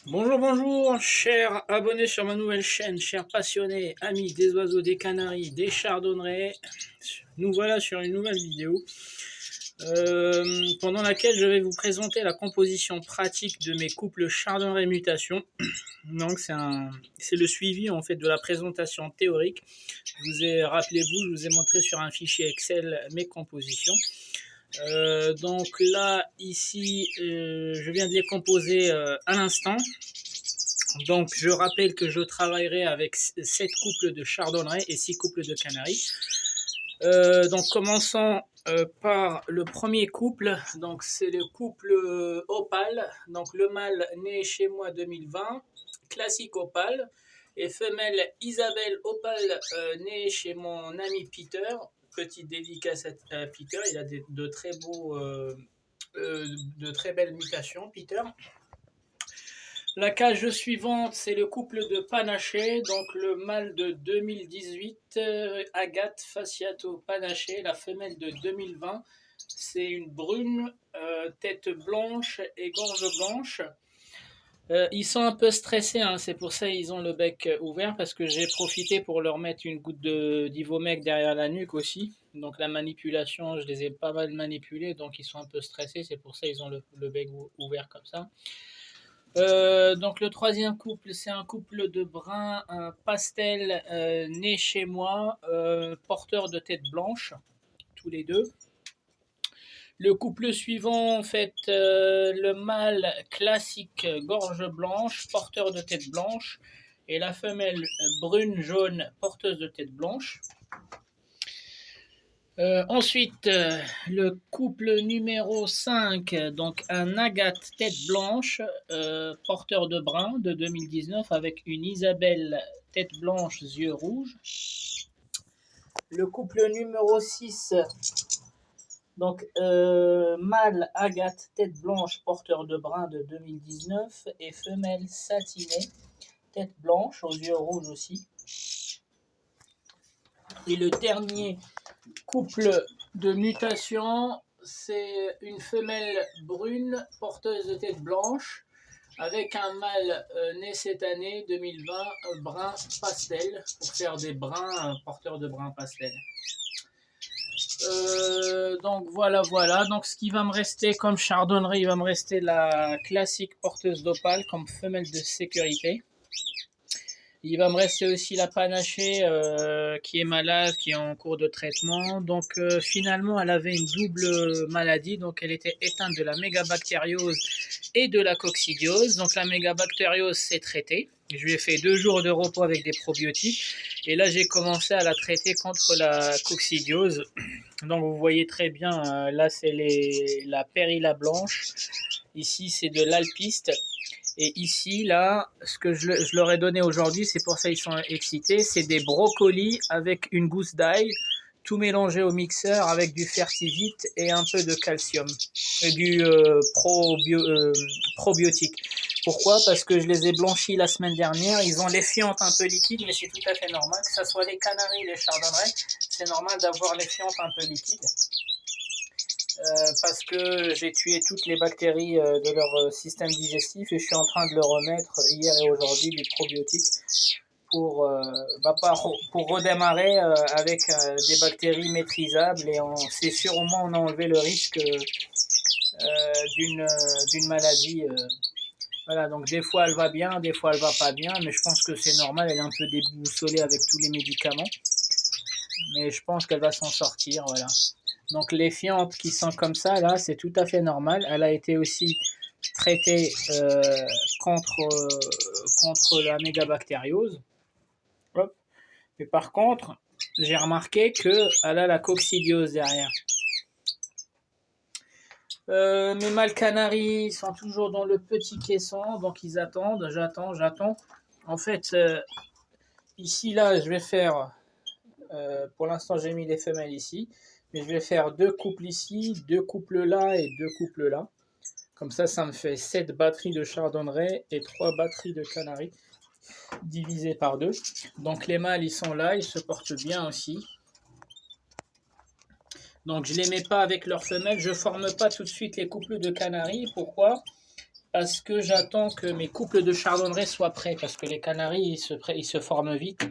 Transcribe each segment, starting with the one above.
Bonjour, bonjour, chers abonnés sur ma nouvelle chaîne, chers passionnés, amis des oiseaux, des canaris, des chardonnerets. Nous voilà sur une nouvelle vidéo pendant laquelle je vais vous présenter la composition pratique de mes couples chardonneret mutation. Donc c'est le suivi en fait de la présentation théorique. Rappelez-vous, je vous ai montré sur un fichier Excel mes compositions. Donc là, ici, je viens de les composer à l'instant. Donc je rappelle que je travaillerai avec 7 couples de chardonneret et 6 couples de canaris. Donc commençons par le premier couple. Donc c'est le couple Opale. Donc le mâle né chez moi 2020, classique Opale. Et femelle Isabelle Opale née chez mon ami Peter. Petite dédicace à Peter. Il a de très beaux, de très belles mutations, Peter. La cage suivante, c'est le couple de panaché, donc le mâle de 2018, Agathe Fasciato panaché, la femelle de 2020, c'est une brune, tête blanche et gorge blanche. Ils sont un peu stressés, hein, c'est pour ça qu'ils ont le bec ouvert, parce que j'ai profité pour leur mettre une goutte d'Ivomec derrière la nuque aussi. Donc la manipulation, je les ai pas mal manipulés, donc ils sont un peu stressés, c'est pour ça qu'ils ont le bec ouvert comme ça. Donc le troisième couple, c'est un couple de bruns pastel né chez moi, porteur de tête blanche, tous les deux. Le couple suivant, en fait, le mâle classique gorge blanche, porteur de tête blanche, et la femelle brune jaune, porteuse de tête blanche. Ensuite, le couple numéro 5, donc un Agathe tête blanche, porteur de brun de 2019 avec une Isabelle tête blanche, yeux rouges. Le couple numéro 6, donc mâle Agathe tête blanche, porteur de brun de 2019 et femelle satinée, tête blanche, aux yeux rouges aussi. Et le dernier couple de mutation, c'est une femelle brune porteuse de tête blanche avec un mâle né cette année 2020 brun pastel pour faire des bruns porteurs de brun pastel. Donc voilà. Donc ce qui va me rester comme chardonneret, il va me rester la classique porteuse d'opale comme femelle de sécurité. Il va me rester aussi la panachée qui est malade, qui est en cours de traitement. Donc finalement, elle avait une double maladie. Donc elle était éteinte de la mégabactériose et de la coccidiose. Donc la mégabactériose s'est traitée. Je lui ai fait 2 jours de repos avec des probiotiques. Et là, j'ai commencé à la traiter contre la coccidiose. Donc vous voyez très bien, là c'est la périlla blanche. Ici, c'est de l'alpiste. Et ici, là, ce que je leur ai donné aujourd'hui, c'est pour ça qu'ils sont excités, c'est des brocolis avec une gousse d'ail, tout mélangé au mixeur avec du fertivite et un peu de calcium, et du probiotique. Pourquoi? Parce que je les ai blanchis la semaine dernière, ils ont les fientes un peu liquides, mais c'est tout à fait normal, que ce soit les canaris, les chardonnerets, c'est normal d'avoir les fientes un peu liquides. Parce que j'ai tué toutes les bactéries de leur système digestif et je suis en train de leur remettre hier et aujourd'hui du probiotique pour, pour redémarrer avec des bactéries maîtrisables et c'est sûr au moins on a enlevé le risque d'une maladie. Voilà, donc des fois elle va bien, des fois elle va pas bien, mais je pense que c'est normal, elle est un peu déboussolée avec tous les médicaments, mais je pense qu'elle va s'en sortir, voilà. Donc les fientes qui sont comme ça, là, c'est tout à fait normal. Elle a été aussi traitée contre la mégabactériose. Hop. Mais par contre, j'ai remarqué qu'elle a la coccidiose derrière. Mes mâles canaris sont toujours dans le petit caisson, donc ils attendent, j'attends. En fait, ici, là, je vais faire, pour l'instant j'ai mis les femelles ici, mais je vais faire 2 couples ici, 2 couples là et 2 couples là. Comme ça me fait 7 batteries de chardonneret et 3 batteries de canaris divisées par 2. Donc les mâles, ils sont là, ils se portent bien aussi. Donc je ne les mets pas avec leurs femelles, je ne forme pas tout de suite les couples de canaris. Pourquoi? Parce que j'attends que mes couples de chardonneret soient prêts, parce que les canaris, ils se forment vite.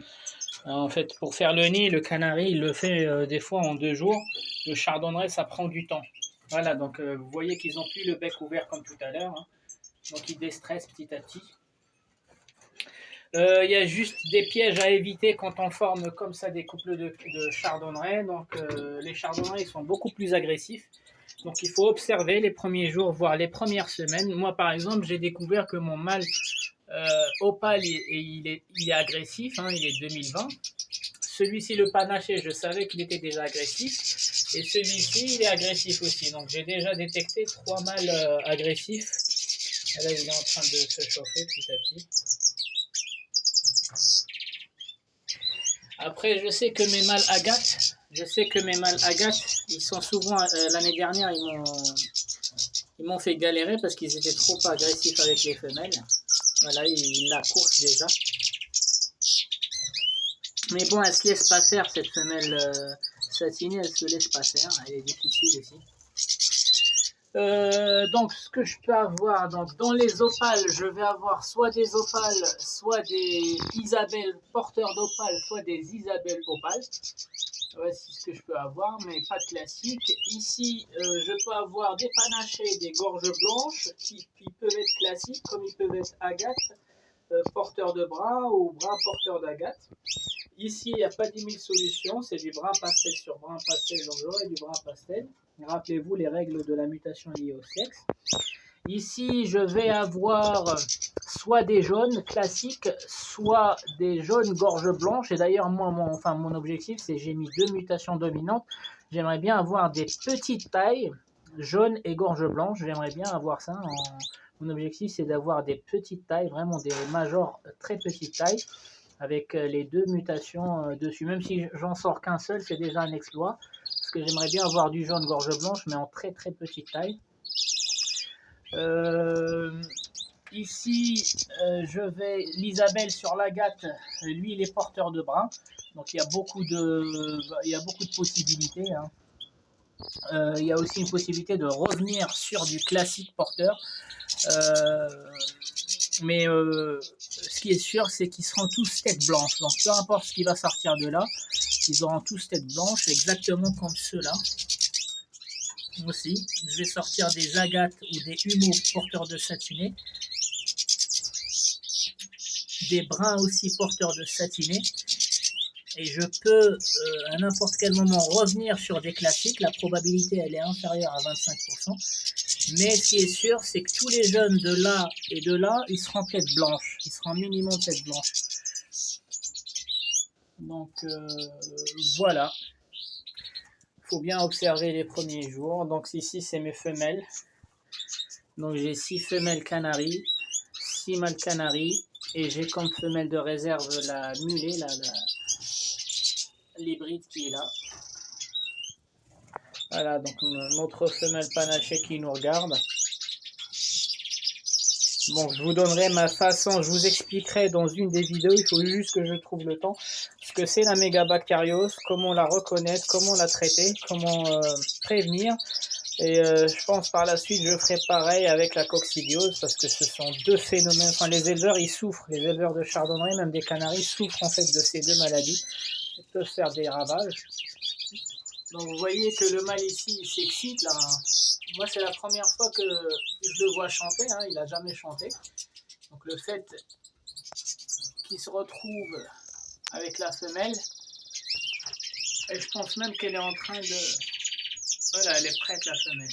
En fait, pour faire le nid, le canari, il le fait des fois en 2 jours. Le chardonneret, ça prend du temps. Voilà, donc vous voyez qu'ils n'ont plus le bec ouvert comme tout à l'heure. Hein. Donc ils déstressent petit à petit. Il y a juste des pièges à éviter quand on forme comme ça des couples de chardonneret. Donc les chardonnerets, ils sont beaucoup plus agressifs. Donc il faut observer les premiers jours, voire les premières semaines. Moi, par exemple, j'ai découvert que mon mâle opale, il est agressif, hein, il est 2020. Celui-ci, le panaché, je savais qu'il était déjà agressif. Et celui-ci, il est agressif aussi. Donc j'ai déjà détecté 3 mâles agressifs. Et là, il est en train de se chauffer petit à petit. Après, je sais que mes mâles agates, ils sont souvent, l'année dernière, ils m'ont fait galérer parce qu'ils étaient trop agressifs avec les femelles. Voilà, ils la coursent déjà. Mais bon, elle se laisse pas faire, cette femelle satinée, elle se laisse pas faire, elle est difficile aussi. Donc, ce que je peux avoir, donc, dans les opales, je vais avoir soit des opales, soit des Isabelles porteurs d'opales, soit des Isabelles opales. Voici ce que je peux avoir, mais pas de classique. Ici, je peux avoir des panachés, des gorges blanches, qui peuvent être classiques, comme ils peuvent être agates, porteurs de bras ou bras porteurs d'agate. Ici, il n'y a pas 10 000 solutions, c'est du brun pastel sur brun pastel, donc j'aurai du brun pastel. Rappelez-vous les règles de la mutation liée au sexe. Ici, je vais avoir soit des jaunes classiques, soit des jaunes gorge blanche. Et d'ailleurs, moi, mon objectif, c'est j'ai mis 2 mutations dominantes. J'aimerais bien avoir des petites tailles, jaunes et gorge blanche. J'aimerais bien avoir ça. Mon objectif, c'est d'avoir des petites tailles, vraiment des majors très petites tailles, avec les 2 mutations dessus. Même si j'en sors qu'un seul, c'est déjà un exploit. Parce que j'aimerais bien avoir du jaune gorge blanche, mais en très très petite taille. Ici, je vais l'Isabelle sur l'agate. Lui, il est porteur de brun. Donc, il y a beaucoup de possibilités. Hein. Il y a aussi une possibilité de revenir sur du classique porteur. Mais ce qui est sûr, c'est qu'ils seront tous tête blanche. Donc, peu importe ce qui va sortir de là, ils auront tous tête blanche, exactement comme ceux-là. Aussi, je vais sortir des agates ou des humos porteurs de satiné. Des bruns aussi porteurs de satiné. Et je peux à n'importe quel moment revenir sur des classiques. La probabilité, elle est inférieure à 25%. Mais ce qui est sûr, c'est que tous les jeunes de là et de là, ils seront tête blanche. Ils seront minimum tête blanche. Donc voilà. Il faut bien observer les premiers jours. Donc ici, c'est mes femelles. Donc j'ai 6 femelles canaries, 6 mâles canaries. Et j'ai comme femelle de réserve la mulet, l'hybride qui est là. Voilà, donc notre femelle panachée qui nous regarde. Bon, je vous donnerai ma façon, je vous expliquerai dans une des vidéos, il faut juste que je trouve le temps, ce que c'est la mégabactériose, comment la reconnaître, comment la traiter, comment prévenir. Et je pense par la suite, je ferai pareil avec la coccidiose, parce que ce sont 2 phénomènes, enfin les éleveurs, ils souffrent, les éleveurs de chardonneret, même des canaris, souffrent en fait de ces 2 maladies. Ils peuvent faire des ravages. Donc vous voyez que le mâle ici, il s'excite là. Moi, c'est la première fois que je le vois chanter, hein, il n'a jamais chanté. Donc le fait qu'il se retrouve avec la femelle, et je pense même qu'elle est en train de... Voilà, elle est prête la femelle.